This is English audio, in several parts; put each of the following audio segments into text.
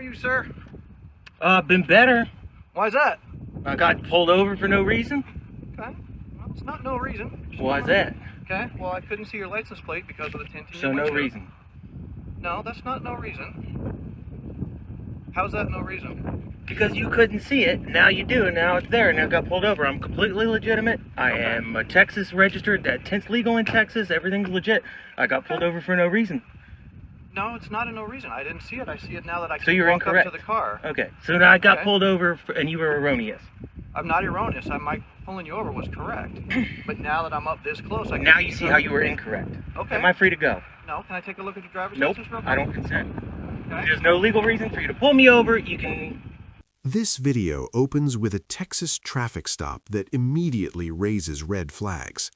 you, sir? Been better. Why is that? I got pulled over for no reason. Okay. Well, it's not no reason. Why is that? Okay. Well, I couldn't see your license plate because of the tint in So your no windshield. reason. No, that's not no reason. How's that no reason? Because you couldn't see it, now you do, and now it's there, and I got pulled over. I'm completely legitimate. I am a Texas registered, that Tint's legal in Texas, everything's legit. I got pulled over for no reason. No, it's not a no reason. I didn't see it. I see it now that I So can you're walk incorrect. up to the car. Okay, so now I got Okay. pulled over, and you were erroneous. I'm not erroneous. My pulling you over was correct. But now that I'm up this close, I can Now you see how you were incorrect. Okay. Am I free to go? No, can I take a look at your driver's Nope, license real quick? I don't consent. Okay. There's no legal reason for you to pull me over. You can... This video opens with a Texas traffic stop that immediately raises red flags.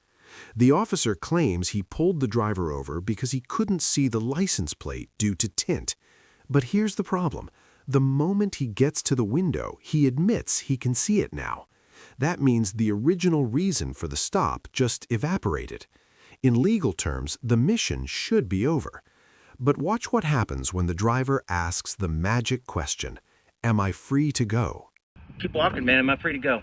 The officer claims he pulled the driver over because he couldn't see the license plate due to tint. But here's the problem. The moment he gets to the window, he admits he can see it now. That means the original reason for the stop just evaporated. In legal terms, the mission should be over. But watch what happens when the driver asks the magic question, "Am I free to go?" Keep walking, man. Am I free to go?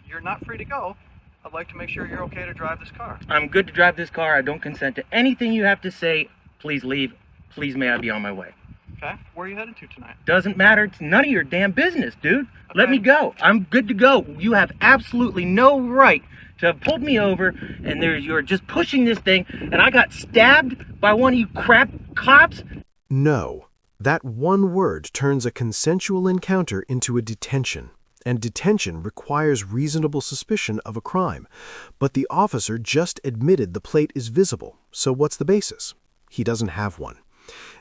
You're not free to go. I'd like to make sure you're okay to drive this car. I'm good to drive this car. I don't consent to anything you have to say. Please leave. Please may I be on my way. Okay. Where are you headed to tonight? Doesn't matter. It's none of your damn business, dude. Let Okay. me go. I'm good to go. You have absolutely no right to have pulled me over, and you're just pushing this thing, and I got stabbed by one of you crap cops. No. That one word turns a consensual encounter into a detention. And detention requires reasonable suspicion of a crime. But the officer just admitted the plate is visible, so what's the basis? He doesn't have one.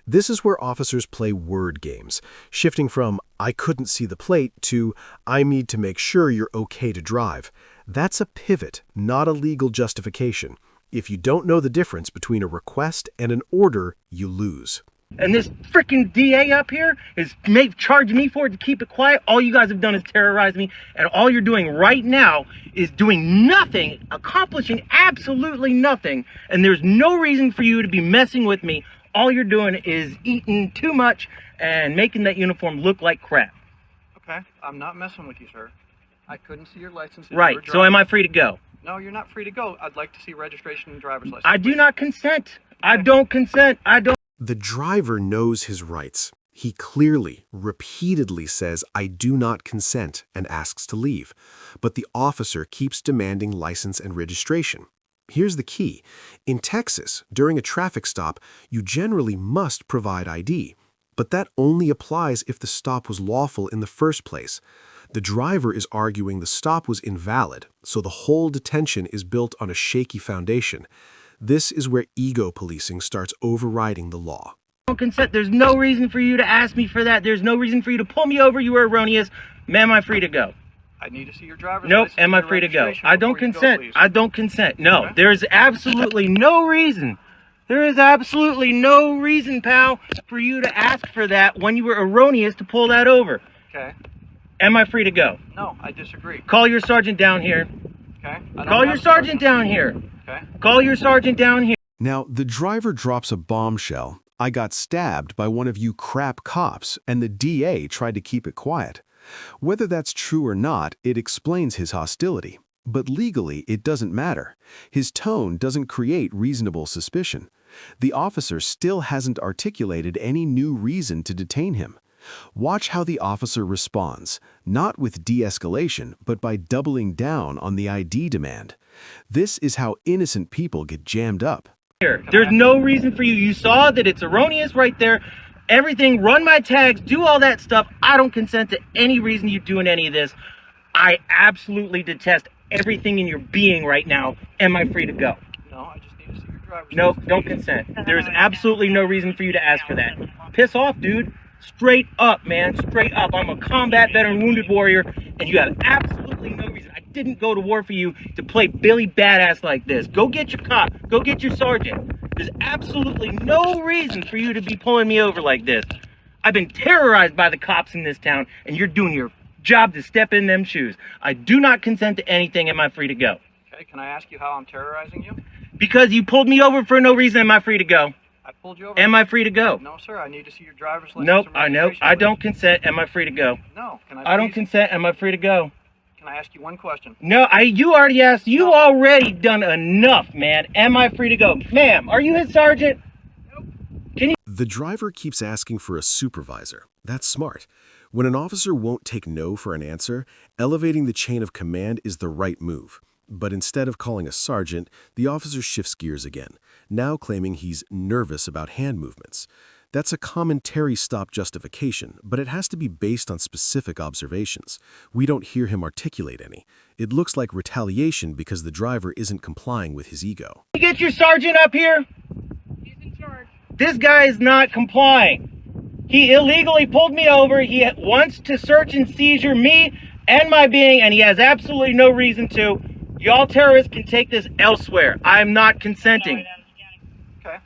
This is where officers play word games, shifting from "I couldn't see the plate" to "I need to make sure you're okay to drive." That's a pivot, not a legal justification. If you don't know the difference between a request and an order, you lose. And this freaking DA up here is charging me for it to keep it quiet. All you guys have done is terrorize me, and all you're doing right now is doing nothing, accomplishing absolutely nothing, and there's no reason for you to be messing with me. All you're doing is eating too much and making that uniform look like crap. Okay. I'm not messing with you, sir. I couldn't see your license. as you Right, were so am driving. I free to go? No, you're not free to go. I'd like to see registration and driver's license. I do please. not consent. I don't consent. I don't. The driver knows his rights. He clearly, repeatedly says, "I do not consent," and asks to leave. But the officer keeps demanding license and registration. Here's the key. In Texas, during a traffic stop, you generally must provide ID. But that only applies if the stop was lawful in the first place. The driver is arguing the stop was invalid, so the whole detention is built on a shaky foundation. This is where ego policing starts overriding the law. Don't consent. There's no reason for you to ask me for that. There's no reason for you to pull me over. You were erroneous. Man, am I free to go? I need to see your driver's Nope. license. Am I and free to go? registration I don't before you go, consent. please. I don't consent. No, Okay. there's absolutely no reason. There is absolutely no reason, pal, for you to ask for that when you were erroneous to pull that over. Okay. Am I free to go? No, I disagree. Call your sergeant down here. Okay. I don't Call have your a sergeant down here. Okay. Call your sergeant down here. Now, the driver drops a bombshell. "I got stabbed by one of you crap cops," and the DA tried to keep it quiet. Whether that's true or not, it explains his hostility. But legally, it doesn't matter. His tone doesn't create reasonable suspicion. The officer still hasn't articulated any new reason to detain him. Watch how the officer responds, not with de-escalation, but by doubling down on the ID demand. This is how innocent people get jammed up. Here. There's no reason for you. You saw that it's erroneous right there. Everything, run my tags, do all that stuff. I don't consent to any reason you doing any of this. I absolutely detest everything in your being right now. Am I free to go? No, I just need to see your driver's No, license. don't consent. There's absolutely no reason for you to ask for that. Piss off, dude. Straight up, man. Straight up. I'm a combat veteran wounded warrior, and you have absolutely no reason. I didn't go to war for you to play Billy Badass like this. Go get your cop. Go get your sergeant. There's absolutely no reason for you to be pulling me over like this. I've been terrorized by the cops in this town, and you're doing your job to step in them shoes. I do not consent to anything. Am I free to go? Okay, can I ask you how I'm terrorizing you? Because you pulled me over for no reason. Am I free to go? I pulled you over. Am I free to go? No, sir. I need to see your driver's license. Nope, and I know. registration, I please. don't consent. Am I free to go? No. Can I don't please- consent. Am I free to go? Can I ask you one question? No, you already asked. You No. already done enough, man. Am I free to go? Ma'am, are you his sergeant? The driver keeps asking for a supervisor. That's smart. When an officer won't take no for an answer, elevating the chain of command is the right move. But instead of calling a sergeant, the officer shifts gears again, now claiming he's nervous about hand movements. That's a common Terry stop justification, but it has to be based on specific observations. We don't hear him articulate any. It looks like retaliation because the driver isn't complying with his ego. You get your sergeant up here? He's in charge. This guy is not complying. He illegally pulled me over. He wants to search and seizure me and my being, and he has absolutely no reason to. Y'all terrorists can take this elsewhere. I'm not consenting. Okay.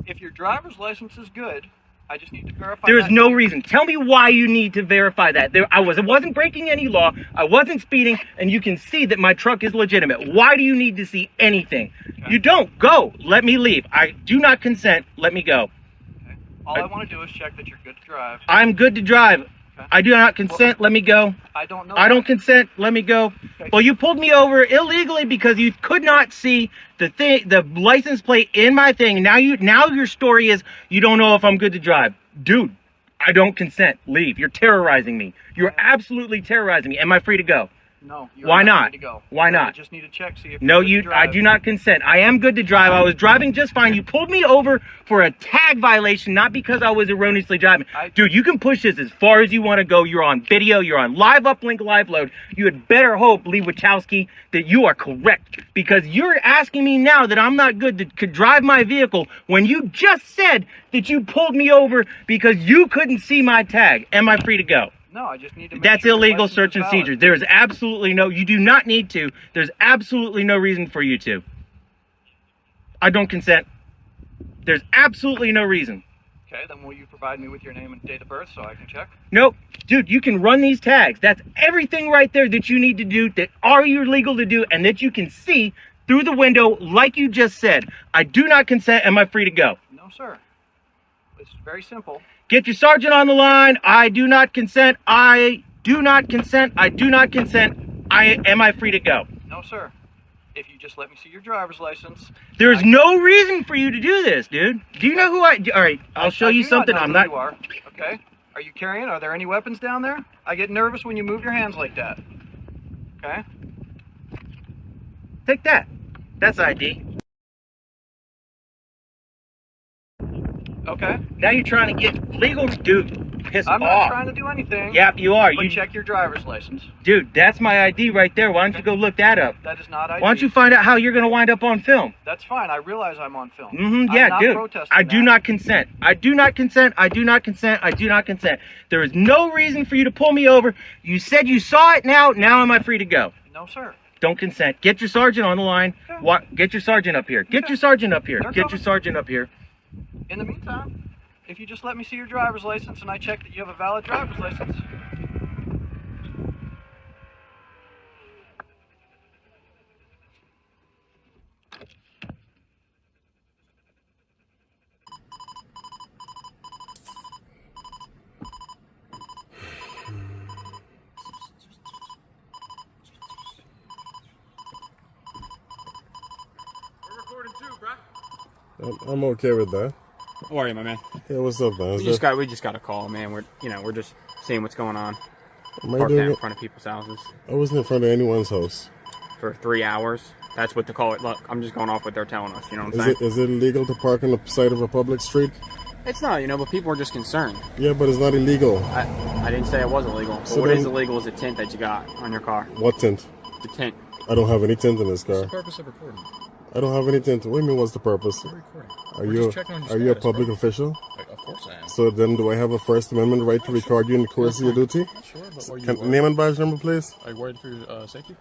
If your driver's license is good, I just need to verify. There is that. no reason. Tell me why you need to verify that. I wasn't breaking any law. I wasn't speeding, and you can see that my truck is legitimate. Why do you need to see anything? Okay. You don't. Go. Let me leave. I do not consent. Let me go. Okay. All I want to do is check that you're good to drive. I'm good to drive. Okay. I do not consent. Let me go. I don't know. I don't consent. Let me go. Okay. Well, you pulled me over illegally because you could not see the license plate in my thing. Now your story is you don't know if I'm good to drive. Dude, I don't consent. Leave. You're terrorizing me. You're absolutely terrorizing me. Am I free to go? No. You're Why not not? free to go. Why I not? just need to check, see if No, you're good to I drive. do not consent. I am good to drive. I was driving just fine. You pulled me over for a tag violation, not because I was erroneously driving. Dude, you can push this as far as you want to go. You're on video. You're on live uplink, live load. You had better hope, Lee Wachowski, that you are correct, because you're asking me now that I'm not good to drive my vehicle when you just said that you pulled me over because you couldn't see my tag. Am I free to go? No, I just need to make That's sure your illegal license search is and valid. seizure. There is absolutely no, you do not need to. There's absolutely no reason for you to. I don't consent. There's absolutely no reason. Okay, then will you provide me with your name and date of birth so I can check? Nope. Dude, you can run these tags. That's everything right there that you need to do, that are you legal to do, and that you can see through the window like you just said. I do not consent. Am I free to go? No, sir. It's very simple. Get your sergeant on the line. I do not consent. I do not consent. I do not consent. Am I free to go? No, sir. If you just let me see your driver's license. There's no reason for you to do this, dude. Do you know who all right, I'll show you something. I'm not. You are. Okay. Are you carrying? Are there any weapons down there? I get nervous when you move your hands like that. Okay. Take that. That's ID. Okay. Now you're trying to get legal, dude. Piss I'm not off. trying to do anything. Yep, you are. But You check your driver's license. dude, that's my ID right there. Why don't you go look that up? That is not ID. Why don't you find out how you're gonna wind up on film? That's fine. I realize I'm on film. Yeah, I'm not dude. protesting I do that. not consent. I do not consent. I do not consent. I do not consent. There is no reason for you to pull me over. You said you saw it now. Now am I free to go? No, sir. Don't consent. Get your sergeant on the line. Okay. What? Get your sergeant up here. Get Okay. your sergeant up here. They're Get your coming. sergeant up here. In the meantime, if you just let me see your driver's license and I check that you have a valid driver's license. I'm okay with that. How are you, my man? Yeah, what's up, man? We just got a call, man. We're just seeing what's going on. Am I Parked doing out in it? front of people's houses I wasn't in front of anyone's house. for 3 hours. That's what the call. Look, I'm just going off what they're telling us. You know what I'm saying? Is it illegal to park on the side of a public street? It's not, but people are just concerned. Yeah, but it's not illegal. I didn't say it was illegal. But So what is then- illegal is the tint that you got on your car. What tint? The tint. I don't have any tint in this What's car. the purpose of recording? I don't have any tint. What do you mean, what's the purpose? We're recording. Are We're you just checking on your are you a status, public bro. official? Like, of course I am. So then do I have a First Amendment right to record you in the course of your duty? Sure, but are you Can, worried? name and badge number, please? Are you worried for your safety?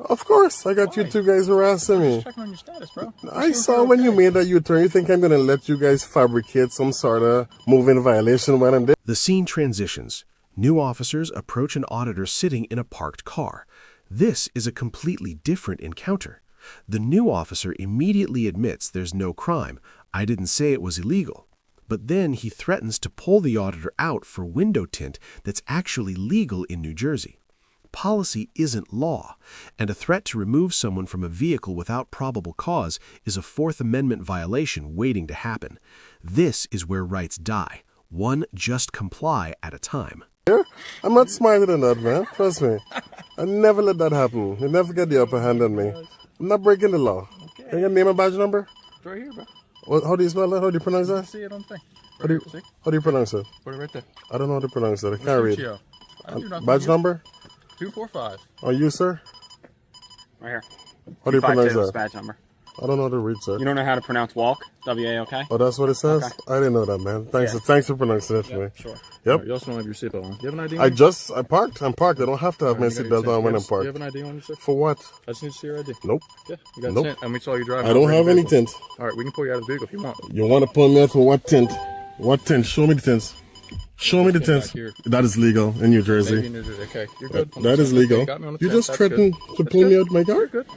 Of course. I got you Why? two guys harassing me. Just checking on your status, bro. I saw when you made that U-turn. You think I'm going to let you guys fabricate some sort of moving violation when I'm there? The scene transitions. New officers approach an auditor sitting in a parked car. This is a completely different encounter. The new officer immediately admits there's no crime. I didn't say it was illegal. But then he threatens to pull the auditor out for window tint that's actually legal in New Jersey. Policy isn't law, and a threat to remove someone from a vehicle without probable cause is a Fourth Amendment violation waiting to happen. This is where rights die, one just comply at a time. I'm not smarter than that, man. Trust me. I never let that happen. You never get the upper hand on me. I'm not breaking the law. Okay. Can you name and badge number? It's right here, bro. How do you spell that? How do you pronounce that? See it on the thing. How do you pronounce it? Put it right there. I don't know how to pronounce it. I can't read. I do not Badge number? 245. Are you, sir? Right here. How do you pronounce 252 is that? badge number. I don't know how to read, sir. You don't know how to pronounce walk? W-A-L-K? Oh, that's what it says? Okay. I didn't know that, man. Thanks for pronouncing it for me. Sure. Yep. You also don't have your seatbelt on. You have an ID? I parked. I'm parked. I don't have to have my seatbelt on when I'm You parked. have an ID on you, sir? For what? I just need to see your ID. Nope. Yeah, you got Nope. tint, and we saw you driving. I don't have any tint. All right, we can pull you out of the vehicle if you want. You want to pull me out for what tint? What tint? Show me the tints. Show me the Get tints. back here. That is legal in New Maybe Jersey. in New Jersey. Okay, you're good. That is legal. You got me on the You tint. just That's threatened good. to That's pull me good. out my car? You're good.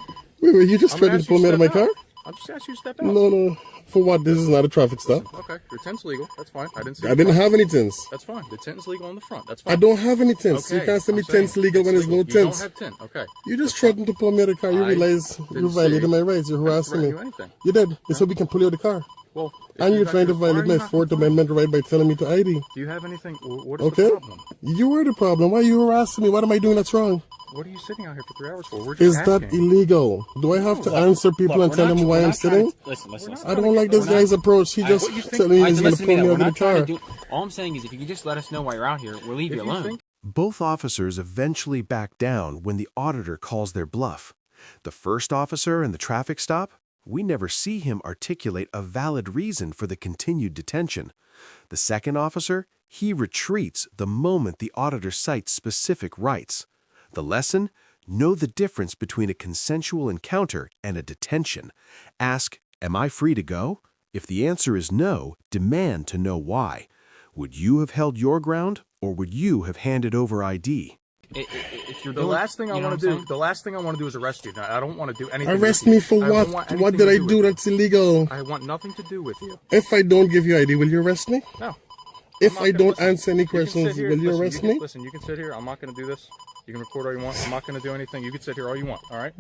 Wait, you just I'm gonna threatened to ask pull you me out of my step car? I'll just ask you to step out. No. For what? This is not a traffic stop. Okay, your tint's legal. That's fine. I didn't see I didn't have any tints. That's fine. The tint is legal on the front. That's fine. I don't have any tints. Okay, You can't send me I'm saying tints legal when it's there's no legal. You tints. don't have tint. Okay. You just threatened to pull me out of the car. You I realize didn't you violated say- my rights. You're I didn't harassing me. threaten you anything. You did. You said we can pull you out of the car. Well, if And you're got trying to your- why violate are you my not Fourth complying? Amendment right by telling me to ID. Do you have anything? What is Okay? the problem? You were the problem. Why are you harassing me? What am I doing that's wrong? What are you sitting out here for 3 hours for? We're Is just that asking. illegal? Do I have to answer people and tell them why I'm sitting? Listen. I don't like this guy's approach. He just what you think- telling me he's going to listen to pull me. me We're out of the not trying to car. do. All I'm saying is, if you could just let us know why you're out here, we'll leave you If you alone. think- Both officers eventually back down when the auditor calls their bluff. The first officer in the traffic stop, we never see him articulate a valid reason for the continued detention. The second officer, he retreats the moment the auditor cites specific rights. The lesson? Know the difference between a consensual encounter and a detention. Ask, am I free to go? If the answer is no, demand to know why. Would you have held your ground, or would you have handed over ID? If you're The doing, last thing I you know want what to I'm do. saying? The last thing I want to do is arrest you. Now, I don't want to do anything. Arrest with you. me for I don't what? want What anything did to I with do you. that's illegal? I want nothing to do with you. If I don't give you ID, will you arrest me? No. If I'm not I gonna- don't listen, answer any you can sit questions, here- will you listen, arrest can- me? Listen, you can sit here. I'm not going to do this. You can record all you want. I'm not going to do anything. You can sit here all you want. All right.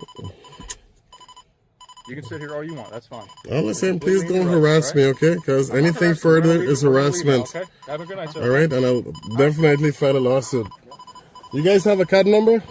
You can sit here all you want. That's fine. Oh, listen, please Completely don't right, harass me, okay? Because I'm not anything harassing you. further We're gonna is leave- we're gonna leave now, harassment. Okay. Have a good night, sir. All right? And I'll definitely file a lawsuit. You guys have a card number?